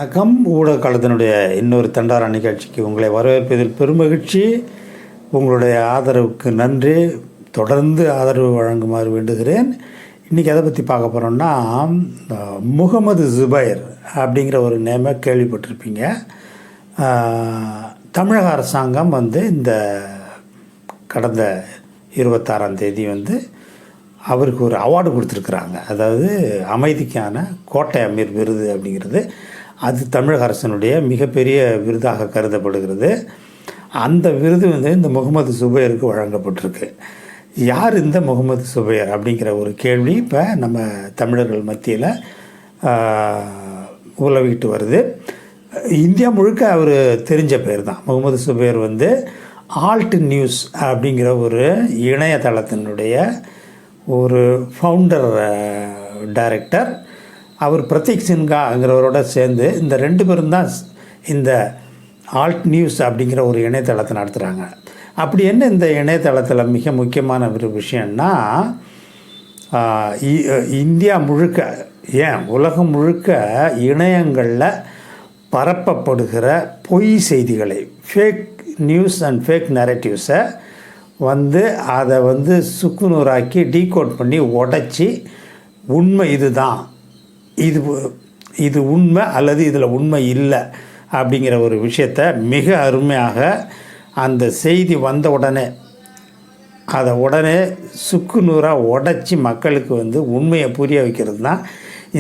வணக்கம். ஊடக காலத்தினுடைய இன்னொரு தண்டாரா நிகழ்ச்சிக்கு உங்களை வரவேற்பதில் பெருமகிழ்ச்சி. உங்களுடைய ஆதரவுக்கு நன்றி. தொடர்ந்து ஆதரவு வழங்குமாறு வேண்டுகிறேன். இன்றைக்கி எதை பற்றி பார்க்க போகிறோம்னா, முகமது ஜுபைர் அப்படிங்கிற ஒரு நேமை கேள்விப்பட்டிருப்பீங்க. தமிழக அரசாங்கம் இந்த கடந்த 26ஆம் தேதி அவருக்கு ஒரு அவார்டு கொடுத்துருக்குறாங்க. அதாவது அமைதிக்கான கோட்டை அமீர் விருது அப்படிங்கிறது. அது தமிழக அரசனுடைய மிகப்பெரிய விருதாக கருதப்படுகிறது. அந்த விருது இந்த முகமது ஜுபைருக்கு வழங்கப்பட்டிருக்கு. யார் இந்த முகமது ஜுபைர் அப்படிங்கிற ஒரு கேள்வி இப்போ நம்ம தமிழர்கள் மத்தியில் உலவிட்டு வருது. இந்தியா முழுக்க அவர் தெரிஞ்ச பேர் தான். முகமது ஜுபைர் ஆல்ட் நியூஸ் அப்படிங்கிற ஒரு இணையதளத்தினுடைய ஒரு ஃபவுண்டர் டைரக்டர். அவர் பிரதீக் சின்ஹாங்கிறவரோட சேர்ந்து இந்த ரெண்டு பேரும் தான் இந்த ஆல்ட் நியூஸ் அப்படிங்கிற ஒரு இணையதளத்தை நடத்துகிறாங்க. அப்படி என்ன இந்த இணையதளத்தில் மிக முக்கியமான ஒரு விஷயம்னா, இந்தியா முழுக்க, ஏன் உலகம் முழுக்க இணையங்களில் பரப்பப்படுகிற பொய் செய்திகளை, ஃபேக் நியூஸ் அண்ட் ஃபேக் நரேட்டிவ்ஸை அதை சுக்குநூறாக்கி டீகோட் பண்ணி உடச்சி உண்மை இதுதான், இது உண்மை அல்லது இதில் உண்மை இல்லை அப்படிங்கிற ஒரு விஷயத்தை மிக அருமையாக அந்த செய்தி வந்த உடனே அதை உடனே சுக்குநூறாக உடச்சி மக்களுக்கு உண்மையை புரிய வைக்கிறது தான்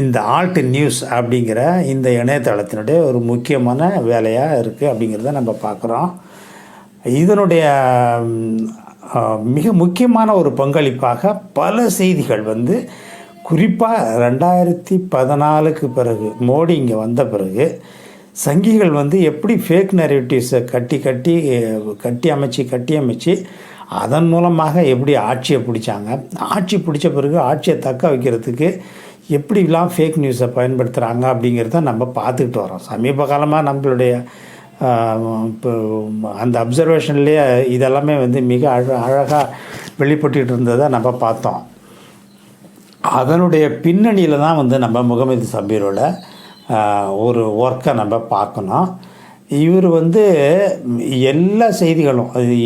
இந்த ஆல்ட் நியூஸ் அப்படிங்கிற இந்த இணையதளத்தினுடைய ஒரு முக்கியமான வேலையாக இருக்குது அப்படிங்கிறத நம்ம பார்க்குறோம். இதனுடைய மிக முக்கியமான ஒரு பங்களிப்பாக பல செய்திகள் குறிப்பாக 2014க்கு பிறகு, மோடி இங்கே வந்த பிறகு, சங்கிகள் எப்படி ஃபேக் நரேட்டிவ்ஸை கட்டி அமைச்சு அதன் மூலமாக எப்படி ஆட்சியை பிடிச்சாங்க, ஆட்சி பிடிச்ச பிறகு ஆட்சியை தக்க வைக்கிறதுக்கு எப்படிலாம் ஃபேக் நியூஸை பயன்படுத்துகிறாங்க அப்படிங்கிறத நம்ம பார்த்துக்கிட்டு வரோம். சமீப காலமாக நம்மளுடைய இப்போ அந்த அப்சர்வேஷன்லேயே இதெல்லாமே மிக அழகாக வெளிப்பட்டு இருந்ததை நம்ம பார்த்தோம். அதனுடைய பின்னணியில் தான் நம்ம முகமது ஜுபைரோட ஒரு ஒர்க்கை நம்ம பார்க்கணும். இவர் எல்லா செய்திகளும், அது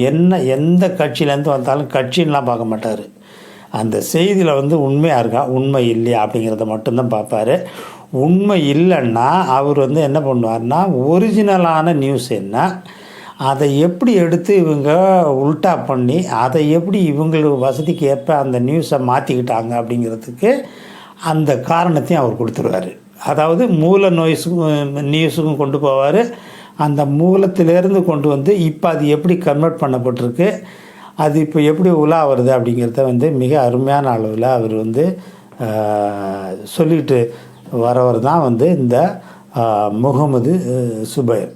எந்த கட்சியிலேருந்து வந்தாலும் கட்சின்லாம் பார்க்க மாட்டார். அந்த செய்தியில் உண்மையாக இருக்கா உண்மை இல்லையா அப்படிங்கிறத மட்டும்தான் பார்ப்பார். உண்மை இல்லைன்னா அவர் என்ன பண்ணுவார்னா, ஒரிஜினலான நியூஸ் என்ன, அதை எப்படி எடுத்து இவங்க உல்ட்டா பண்ணி அதை எப்படி இவங்களுக்கு வசதிக்கு ஏற்ப அந்த நியூஸை மாற்றிக்கிட்டாங்க அப்படிங்கிறதுக்கு அந்த காரணத்தையும் அவர் கொடுத்துருவார். அதாவது மூல நியூஸுக்கும் கொண்டு போவார். அந்த மூலத்திலேருந்து கொண்டு இப்போ அது எப்படி கன்வெர்ட் பண்ணப்பட்டிருக்கு, அது இப்போ எப்படி உலா வருது அப்படிங்கிறத மிக அருமையான அளவில் அவர் சொல்லிட்டு வரவர் தான் இந்த முகமது ஜுபைர்.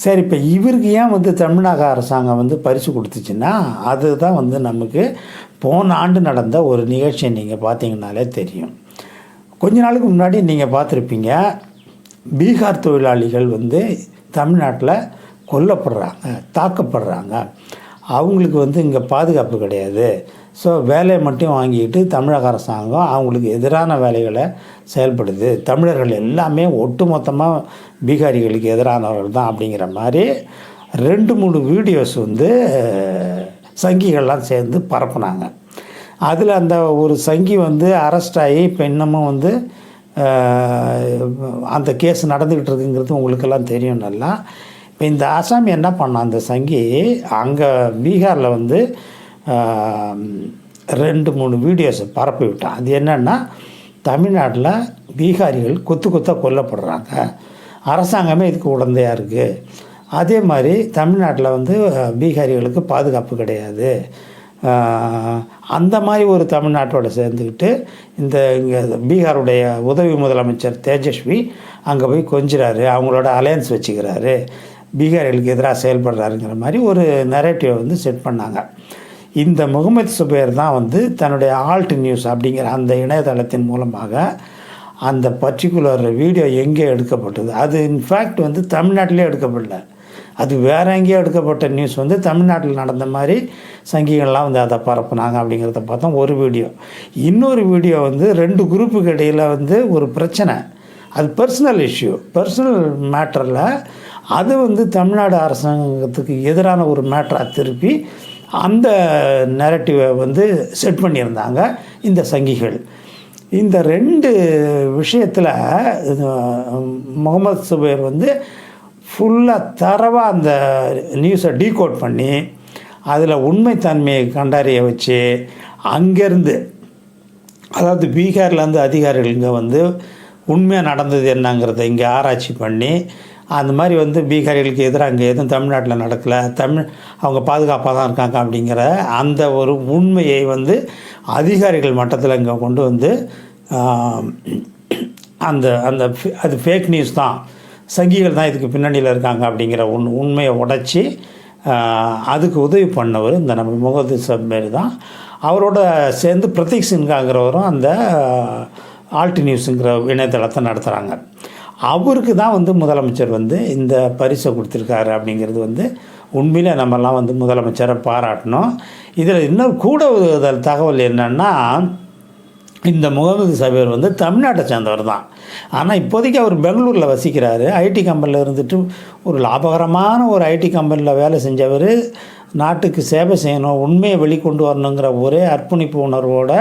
சரி, இப்போ இவருக்கு ஏன் தமிழக அரசாங்கம் பரிசு கொடுத்துச்சுன்னா, அதுதான் நமக்கு போன ஆண்டு நடந்த ஒரு நிகழ்ச்சியை நீங்கள் பார்த்தீங்கன்னாலே தெரியும். கொஞ்ச நாளுக்கு முன்னாடி நீங்கள் பார்த்துருப்பீங்க, பீகார் தொழிலாளிகள் தமிழ்நாட்டில் கொல்லப்படுறாங்க, தாக்கப்படுறாங்க. அவங்களுக்கு இங்கே பாதுகாப்பு கிடையாது. ஸோ வேலையை மட்டும் வாங்கிட்டு தமிழக அரசாங்கம் அவங்களுக்கு எதிரான வேலைகளை செயல்படுது. தமிழர்கள் எல்லாமே ஒட்டுமொத்தமாக பீகாரிகளுக்கு எதிரானவர்கள் தான் அப்படிங்கிற மாதிரி 2-3 வீடியோஸ் சங்கிகள்லாம் சேர்ந்து பரப்புனாங்க. அதில் அந்த ஒரு சங்கி அரெஸ்ட் ஆகி இப்போ இன்னமும் அந்த கேஸ் நடந்துக்கிட்டு இருக்குங்கிறது உங்களுக்கெல்லாம் தெரியும் நல்லா. இப்போ இந்த ஆசாமி என்ன பண்ணான், அந்த சங்கி அங்கே பீகாரில் 2-3 வீடியோஸை பரப்பி விட்டான். அது என்னென்னா, தமிழ்நாட்டில் பீகாரிகள் கொத்தாக கொல்லப்படுறாங்க, அரசாங்கமே இதுக்கு உடந்தையாக இருக்குது. அதே மாதிரி தமிழ்நாட்டில் பீகாரிகளுக்கு பாதுகாப்பு கிடையாது. அந்த மாதிரி ஒரு தமிழ்நாட்டோடு சேர்ந்துக்கிட்டு இங்கே பீகாருடைய உதவி முதலமைச்சர் தேஜஸ்வி அங்கே போய் கொஞ்சிறாரு, அவங்களோட அலையன்ஸ் வச்சுக்கிறாரு, பீகாரிகளுக்கு எதிராக செயல்படுறாருங்கிற மாதிரி ஒரு நரேட்டிவை செட் பண்ணாங்க. இந்த முகமது ஜுபைர் தான் தன்னுடைய ஆல்ட் நியூஸ் அப்படிங்கிற அந்த இணையதளத்தின் மூலமாக அந்த பர்டிகுலர் வீடியோ எங்கே எடுக்கப்பட்டது, அது இன்ஃபேக்ட் தமிழ்நாட்டிலே எடுக்கப்படல, அது வேறு எங்கேயோ எடுக்கப்பட்ட நியூஸ் தமிழ்நாட்டில் நடந்த மாதிரி சங்கிகள்லாம் அதை பரப்புனாங்க அப்படிங்கிறத பார்த்தோம் ஒரு வீடியோ. இன்னொரு வீடியோ 2 குரூப்புக்கு இடையில் ஒரு பிரச்சனை, அது பர்சனல் இஷ்யூ, பர்சனல் மேட்டரில் அது வந்து தமிழ்நாடு அரசாங்கத்துக்கு எதிரான ஒரு மேட்டராக திருப்பி அந்த நெரட்டிவை வந்து செட் பண்ணியிருந்தாங்க இந்த சங்கிகள். இந்த 2 விஷயத்தில் முகமது சுபைர் வந்து ஃபுல்லாக தரவாக அந்த நியூஸை டீகோட் பண்ணி அதில் உண்மைத்தன்மையை கண்டறிய வச்சு அங்கேருந்து, அதாவது பீகார்லேருந்து அதிகாரிகள் இங்கே வந்து உண்மையாக நடந்தது என்னங்கிறத இங்கே ஆராய்ச்சி பண்ணி அந்த மாதிரி வந்து பீகாரிகளுக்கு எதிராக அங்கே எதுவும் தமிழ்நாட்டில் நடக்கலை, அவங்க பாதுகாப்பாக தான் இருக்காங்க அப்படிங்கிற அந்த ஒரு உண்மையை வந்து அதிகாரிகள் மட்டத்தில் இங்கே கொண்டு வந்து அந்த அந்த அது ஃபேக் நியூஸ் தான், சங்கிகள் தான் இதுக்கு பின்னணியில் இருக்காங்க அப்படிங்கிற உண்மையை உடைச்சி அதுக்கு உதவி பண்ணவர் இந்த நம்ம முகமது சுபைர் தான். அவரோட சேர்ந்து பிரதீக் சின்ஹாங்கிறவரும் அந்த ஆல்ட் நியூஸுங்கிற இணையதளத்தை நடத்துகிறாங்க. அவருக்கு தான் வந்து முதலமைச்சர் வந்து இந்த பரிசை கொடுத்துருக்காரு அப்படிங்கிறது வந்து உண்மையிலே நம்மெல்லாம் வந்து முதலமைச்சரை பாராட்டணும். இதில் இன்னும் கூட தகவல் என்னென்னா, இந்த முகமது சுபைர் வந்து தமிழ்நாட்டை சேர்ந்தவர் தான். ஆனால் இப்போதைக்கு அவர் பெங்களூரில் வசிக்கிறாரு. ஐடி கம்பெனியில் இருந்துட்டு ஒரு லாபகரமான ஒரு ஐடி கம்பெனியில் வேலை செஞ்சவர், நாட்டுக்கு சேவை செய்யணும், உண்மையை வெளிக்கொண்டு வரணுங்கிற ஒரே அர்ப்பணிப்பு உணர்வோடு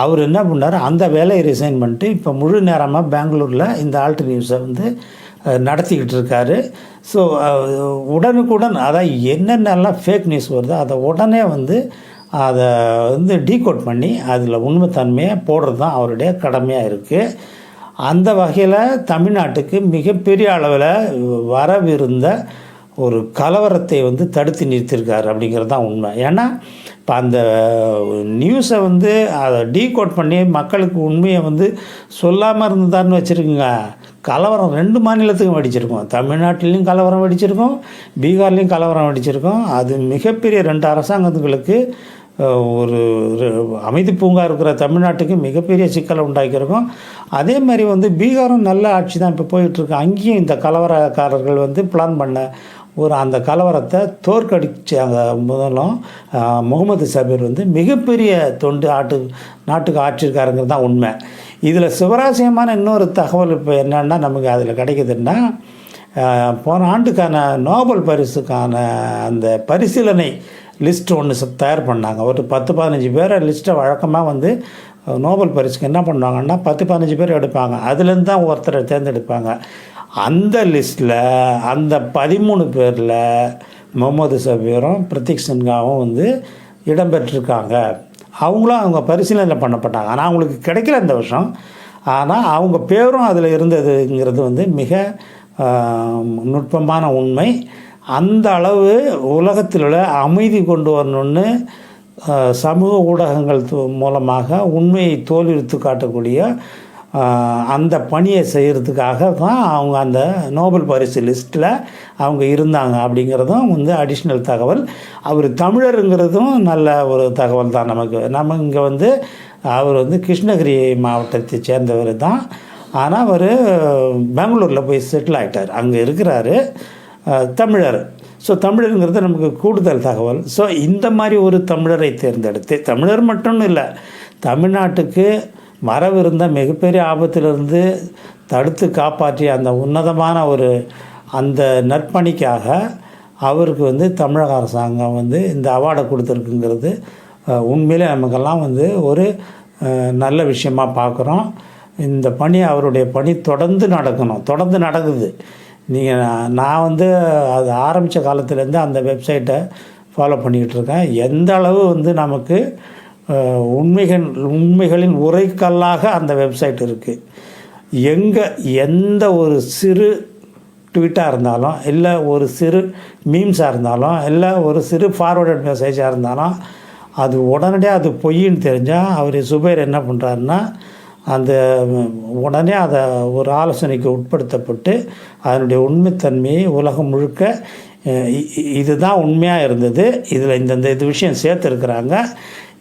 அவர் என்ன பண்ணார், அந்த வேலையை ரிசைன் பண்ணிட்டு இப்போ முழு நேரமாக பெங்களூரில் இந்த ஆல்ட் நியூஸை வந்து நடத்திக்கிட்டு இருக்காரு. ஸோ உடனுக்குடன் அதாவது என்னென்னலாம் ஃபேக் நியூஸ் வருதோ அதை உடனே வந்து அதை வந்து டீகோட் பண்ணி அதில் உண்மைத்தன்மையை போடுறது தான் அவருடைய கடமையாக இருக்குது. அந்த வகையில் தமிழ்நாட்டுக்கு மிகப்பெரிய அளவில் வரவிருந்த ஒரு கலவரத்தை வந்து தடுத்து நிறுத்தியிருக்காரு அப்படிங்கிறது தான் உண்மை. ஏன்னா இப்போ அந்த நியூஸை வந்து அதை டீகோட் பண்ணி மக்களுக்கு உண்மையை வந்து சொல்லாமல் இருந்ததான்னு வச்சுருக்குங்க, கலவரம் 2 மாநிலத்துக்கும் வெடிச்சிருக்கோம். தமிழ்நாட்டிலையும் கலவரம் வெடிச்சிருக்கோம், பீகார்லேயும் கலவரம் வெடிச்சிருக்கோம். அது மிகப்பெரிய 2 அரசாங்கங்களுக்கு ஒரு அமைதி பூங்கா இருக்கிற தமிழ்நாட்டுக்கு மிகப்பெரிய சிக்கலை உண்டாக்கியிருக்கோம். அதே மாதிரி வந்து பீகாரும் நல்ல ஆட்சி தான் இப்போ போயிட்டுருக்கு. அங்கேயும் இந்த கலவரக்காரர்கள் வந்து பிளான் பண்ண அந்த கலவரத்தை தோற்கடிச்சாங்க. முதலும் முகமது சுபைர் வந்து மிகப்பெரிய தொண்டு நாட்டுக்கு ஆட்சியிருக்காருங்கிறது தான் உண்மை. இதில் சுவராசியமான இன்னொரு தகவல் இப்போ என்னென்னா நமக்கு அதில் கிடைக்குதுன்னா, போன ஆண்டுக்கான நோபல் பரிசுக்கான அந்த பரிசீலனை லிஸ்ட் ஒன்று தயார் பண்ணாங்க. ஒரு 10-15 பேரை லிஸ்ட்டை வழக்கமாக வந்து நோபல் பரிசுக்கு என்ன பண்ணுவாங்கன்னா 10-15 பேர் எடுப்பாங்க, அதுலேருந்து தான் ஒருத்தரை தேர்ந்தெடுப்பாங்க. அந்த லிஸ்ட்டில் அந்த 13 பேரில் முகமது சுபைரும் பிரதீக் சின்ஹாவும் வந்து இடம்பெற்றிருக்காங்க. அவங்க பரிசீலனை பண்ணப்பட்டாங்க. ஆனால் அவங்களுக்கு கிடைக்கல இந்த வருஷம். ஆனால் அவங்க பேரும் அதில் இருந்ததுங்கிறது வந்து மிக நுட்பமான உண்மை. அந்த அளவு உலகத்தில் உள்ள அமைதி கொண்டு வரணுன்னு சமூக ஊடகங்கள் மூலமாக உண்மையை தோலுரித்து காட்டக்கூடிய அந்த பணியை செய்கிறதுக்காக தான் அவங்க அந்த நோபல் பரிசு லிஸ்ட்டில் அவங்க இருந்தாங்க அப்படிங்கிறதும் வந்து அடிஷ்னல் தகவல். அவர் தமிழருங்கிறதும் நல்ல ஒரு தகவல் தான் நம்ம இங்கே வந்து அவர் வந்து கிருஷ்ணகிரி மாவட்டத்தை சேர்ந்தவர் தான். ஆனால் அவர் பெங்களூரில் போய் செட்டில் ஆகிட்டார், அங்கே இருக்கிறாரு, தமிழர். ஸோ தமிழருங்கிறது நமக்கு கூடுதல் தகவல். ஸோ இந்த மாதிரி ஒரு தமிழரை தேர்ந்தெடுத்து, தமிழர் மட்டும் இல்லை, தமிழ்நாட்டுக்கு வரவிருந்த மிகப்பெரிய ஆபத்திலிருந்து தடுத்து காப்பாற்றிய அந்த உன்னதமான அந்த நற்பணிக்காக அவருக்கு வந்து தமிழக அரசாங்கம் வந்து இந்த அவார்டை கொடுத்துருக்குங்கிறது உண்மையிலே நமக்கெல்லாம் வந்து ஒரு நல்ல விஷயமாக பார்க்குறோம். இந்த பணி, அவருடைய பணி தொடர்ந்து நடக்குது. நான் வந்து அது ஆரம்பித்த காலத்துலேருந்து அந்த வெப்சைட்டை ஃபாலோ பண்ணிக்கிட்டு இருக்கேன். எந்த அளவு வந்து நமக்கு உண்மைகளின் உரைக்கல்லாக அந்த வெப்சைட் இருக்குது. எந்த ஒரு சிறு ட்வீட்டாக இருந்தாலும், இல்லை ஒரு சிறு மீம்ஸாக இருந்தாலும், இல்லை ஒரு சிறு ஃபார்வர்டட் மெசேஜாக இருந்தாலும், அது உடனடியாக அது பொய்ன்னு தெரிஞ்சால் அவர் சுபைர் என்ன பண்ணுறாருன்னா, உடனே அதை ஒரு ஆலோசனைக்கு உட்படுத்தப்பட்டு அதனுடைய உண்மைத்தன்மையை உலகம் முழுக்க இதுதான் உண்மையாக இருந்தது, இதில் இந்த விஷயம் சேர்த்துருக்குறாங்க,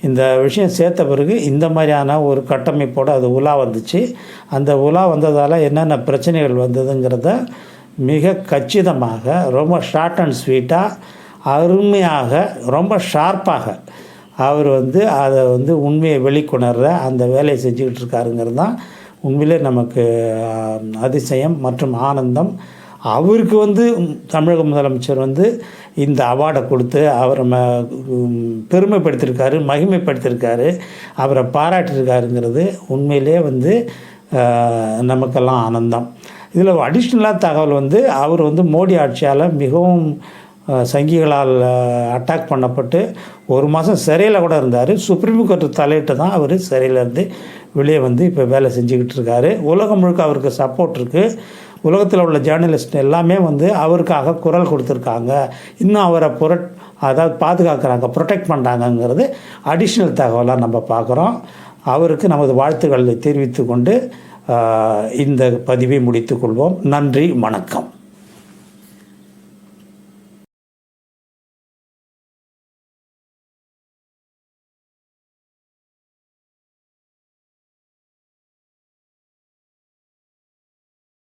இந்த விஷயம் சேர்த்த பிறகு இந்த மாதிரியான ஒரு கட்டமைப்போடு அது உலா வந்துச்சு. அந்த உலா வந்ததால் என்னென்ன பிரச்சனைகள் வந்ததுங்கிறத மிக கச்சிதமாக, ரொம்ப ஷார்ட் அண்ட் ஸ்வீட்டாக, அருமையாக, ரொம்ப ஷார்ப்பாக அவர் வந்து அதை வந்து உண்மையை வெளிக்கொணர்ற அந்த வேலையை செஞ்சுக்கிட்டு இருக்காருங்கிறது தான் உண்மையிலே நமக்கு அதிசயம் மற்றும் ஆனந்தம். அவருக்கு தமிழக முதலமைச்சர் இந்த அவார்டை கொடுத்து அவரை பெருமைப்படுத்தியிருக்காரு, மகிமைப்படுத்தியிருக்காரு, அவரை பாராட்டியிருக்காருங்கிறது உண்மையிலே நமக்கெல்லாம் ஆனந்தம். இதில் அடிஷ்னலாக தகவல் அவர் மோடி ஆட்சியால் மிகவும் சங்கிகளால் அட்டாக் பண்ணப்பட்டு 1 மாதம் சிறையில் கூட இருந்தார். சுப்ரீம் கோர்ட்டு தலையிட்டு தான் அவர் சிறையிலேருந்து வெளியே இப்போ வேலை செஞ்சுக்கிட்டு இருக்காரு. உலகம் முழுக்க அவருக்கு சப்போர்ட் இருக்குது. உலகத்தில் உள்ள ஜேர்னலிஸ்ட் எல்லாமே அவருக்காக குரல் கொடுத்துருக்காங்க. இன்னும் அவரை பாதுகாக்கிறாங்க, ப்ரொடெக்ட் பண்ணுறாங்கங்கிறது அடிஷ்னல் தகவலாக நம்ம பார்க்குறோம். அவருக்கு நமது வாழ்த்துக்களை தெரிவித்து கொண்டு இந்த பதிவை முடித்துக்கொள்வோம். நன்றி, வணக்கம்.